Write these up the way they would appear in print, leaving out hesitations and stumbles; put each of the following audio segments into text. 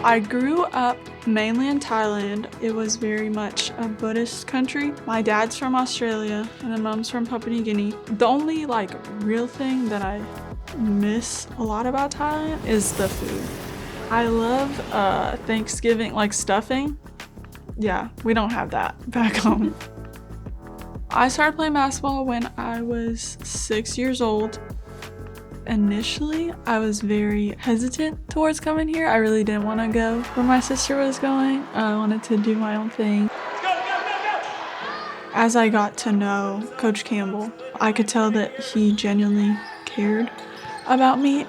I grew up mainly in Thailand. It was very much a Buddhist country. My dad's from Australia and my mom's from Papua New Guinea. The only real thing that I miss a lot about Thailand is the food. I love Thanksgiving, stuffing. Yeah, we don't have that back home. I started playing basketball when I was 6 years old. Initially, I was very hesitant towards coming here. I really didn't want to go where my sister was going. I wanted to do my own thing. As I got to know Coach Campbell, I could tell that he genuinely cared about me.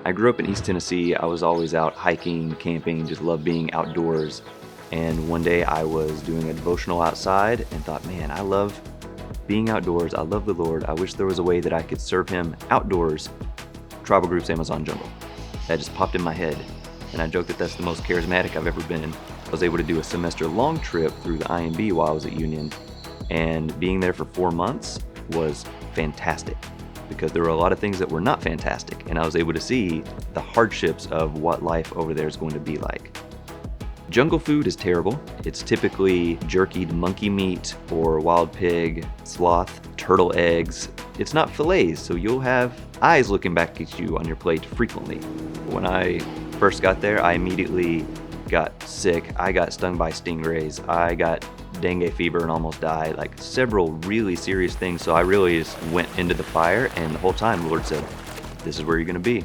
I grew up in East Tennessee. I was always out hiking, camping, just loved being outdoors. And one day I was doing a devotional outside and thought, man, I love being outdoors. I love the Lord. I wish there was a way that I could serve him outdoors. Tribal Groups Amazon Jungle. That just popped in my head. And I joke that that's the most charismatic I've ever been. I was able to do a semester-long trip through the IMB while I was at Union. And being there for 4 months was fantastic, because there were a lot of things that were not fantastic, and I was able to see the hardships of what life over there is going to be like. Jungle food is terrible. It's typically jerkied monkey meat or wild pig, sloth, turtle eggs. It's not fillets, so you'll have eyes looking back at you on your plate frequently. When I first got there, I immediately got sick. I got stung by stingrays. I got dengue fever and almost died, several really serious things. So I really just went into the fire, and the whole time the Lord said, this is where you're gonna be.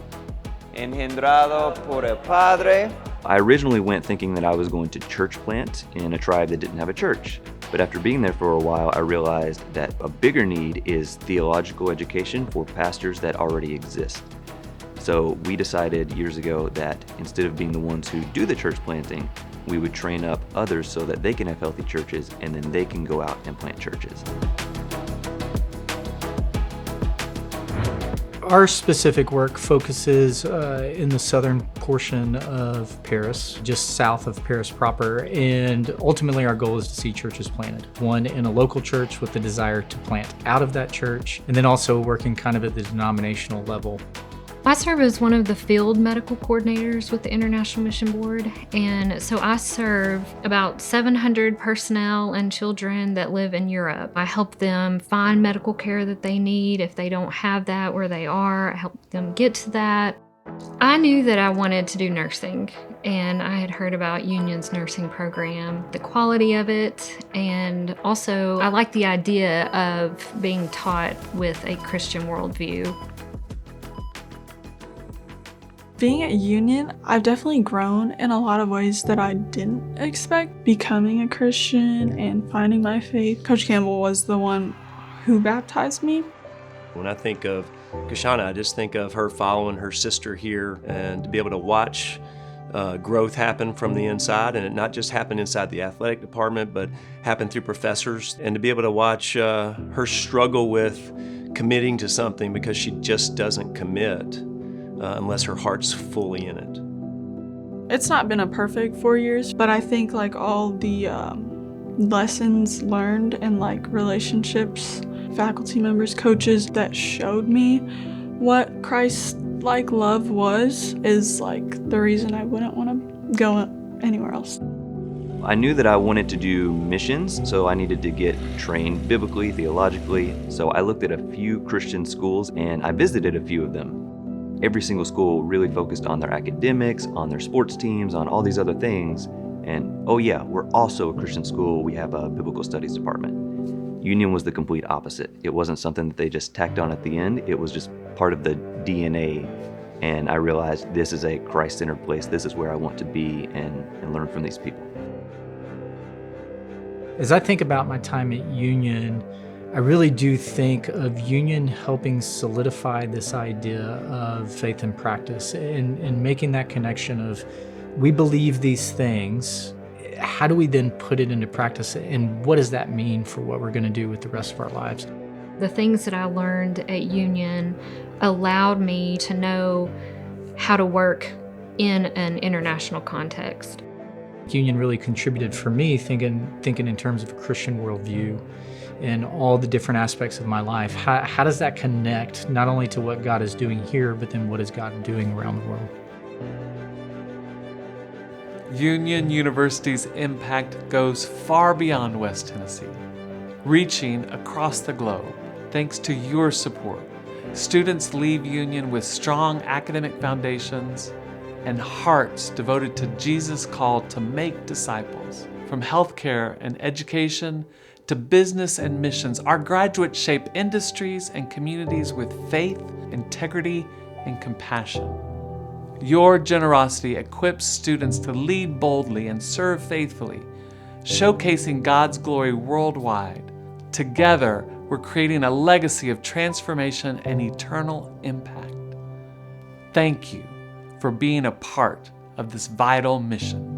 Engendrado por el Padre. I originally went thinking that I was going to church plant in a tribe that didn't have a church. But after being there for a while, I realized that a bigger need is theological education for pastors that already exist. So we decided years ago that instead of being the ones who do the church planting, we would train up others so that they can have healthy churches, and then they can go out and plant churches. Our specific work focuses in the southern portion of Paris, just south of Paris proper, and ultimately our goal is to see churches planted. One in a local church with the desire to plant out of that church, and then also working kind of at the denominational level. I serve as one of the field medical coordinators with the International Mission Board, and so I serve about 700 personnel and children that live in Europe. I help them find medical care that they need if they don't have that where they are. I help them get to that. I knew that I wanted to do nursing, and I had heard about Union's nursing program, the quality of it, and also I like the idea of being taught with a Christian worldview. Being at Union, I've definitely grown in a lot of ways that I didn't expect. Becoming a Christian and finding my faith. Coach Campbell was the one who baptized me. When I think of Kashana, I just think of her following her sister here, and to be able to watch growth happen from the inside, and it not just happen inside the athletic department, but happen through professors, and to be able to watch her struggle with committing to something because she just doesn't commit unless her heart's fully in it. It's not been a perfect 4 years, but I think all the lessons learned and relationships, faculty members, coaches that showed me what Christ-like love was is the reason I wouldn't want to go anywhere else. I knew that I wanted to do missions, so I needed to get trained biblically, theologically. So I looked at a few Christian schools and I visited a few of them. Every single school really focused on their academics, on their sports teams, on all these other things. And oh yeah, we're also a Christian school. We have a biblical studies department. Union was the complete opposite. It wasn't something that they just tacked on at the end. It was just part of the DNA. And I realized this is a Christ-centered place. This is where I want to be and learn from these people. As I think about my time at Union, I really do think of Union helping solidify this idea of faith and practice, and making that connection of, we believe these things, how do we then put it into practice, and what does that mean for what we're going to do with the rest of our lives? The things that I learned at Union allowed me to know how to work in an international context. Union really contributed for me thinking in terms of a Christian worldview and all the different aspects of my life. How does that connect not only to what God is doing here, but then what is God doing around the world? Union University's impact goes far beyond West Tennessee, reaching across the globe. Thanks to your support, students leave Union with strong academic foundations and hearts devoted to Jesus' call to make disciples. From healthcare and education to business and missions, our graduates shape industries and communities with faith, integrity, and compassion. Your generosity equips students to lead boldly and serve faithfully, showcasing God's glory worldwide. Together, we're creating a legacy of transformation and eternal impact. Thank you for being a part of this vital mission.